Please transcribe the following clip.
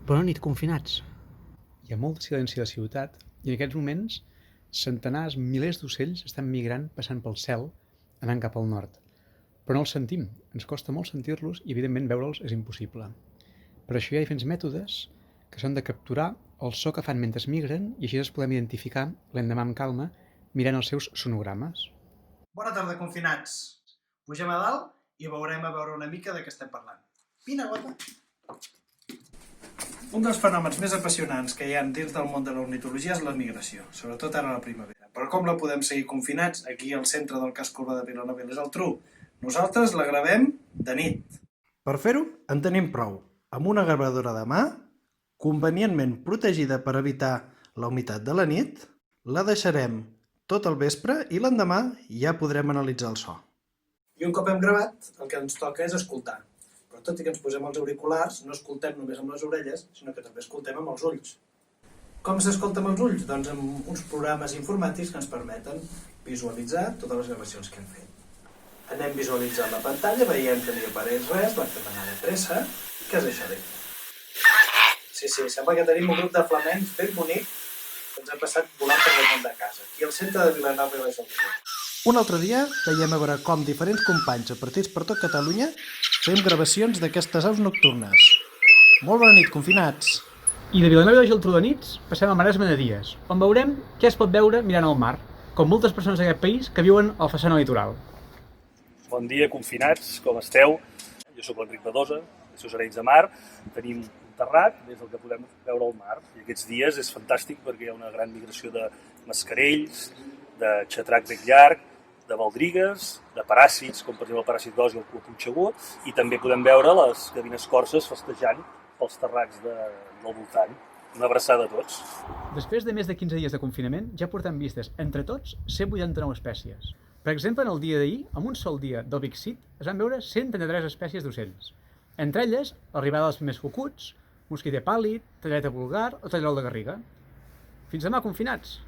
Bona nit, confinats. Hi ha molt de silenci a la ciutat i en aquests moments centenars, milers d'ocells estan migrant passant pel cel anant cap al nord. Però no els sentim, ens costa molt sentir-los i evidentment veure'ls és impossible. Per això hi ha diferents mètodes que són de capturar el so que fan mentre migren i així els podem identificar l'endemà amb calma mirant els seus sonogrames. Bona tarda, confinats. Pugem a dalt i veurem a veure una mica de què estem parlant. Vine, guapa. Un dels fenòmens més apassionants que hi ha dins del món de l'ornitologia és la migració, sobretot ara a la primavera. Però com la podem seguir confinats aquí al centre del casc urbà de Vilanova i la Geltrú? Nosaltres la gravem de nit. Per fer-ho, en tenim prou. Amb una gravadora de mà, convenientment protegida per evitar la humitat de la nit, la deixarem tot el vespre i l'endemà ja podrem analitzar el so. I un cop hem gravat, el que ens toca és escoltar. Però tot i que ens posem els auriculars, no escoltem només amb les orelles, sinó que també escoltem amb els ulls. Com s'escolta amb els ulls? Doncs amb uns programes informàtics que ens permeten visualitzar totes les gravacions que hem fet. Anem visualitzant la pantalla, veiem que no hi apareix res, va demanar de pressa. Què és això d'ell? Sí, sembla que tenim un grup de flamencs ben bonic que ens ha passat volant per damunt de casa, aquí al centre de Vilanova i la Geltrú. Un altre dia veiem a veure com diferents companys repartits per tot Catalunya fem gravacions d'aquestes aus nocturnes. Molt bona nit, confinats! I de Vilanova i la Geltrú de nits passem a Maresme de dies, on veurem què es pot veure mirant al mar, com moltes persones d'aquest país que viuen al façana litoral. Bon dia, confinats, com esteu? Jo sóc l'Enric Badosa, de Sos Arenys de Mar. Tenim un terrat des del que podem veure el mar. I aquests dies és fantàstic perquè hi ha una gran migració de mascarells, de xatrac bec llarg, de baldrigues, de paràsits, com per exemple el paràsit d'os i el cua punxegut, i també podem veure les gavines corses festejant pels terrats del voltant. Una abraçada a tots. Després de més de 15 dies de confinament, ja portem vistes, entre tots, 189 espècies. Per exemple, en el dia d'ahir, en un sol dia del Big Sit, es van veure 133 espècies d'ocells. Entre elles, l'arribada dels primers cucuts, mosquiter pàl·lid, talleta vulgar o tallarol de garriga. Fins demà, confinats!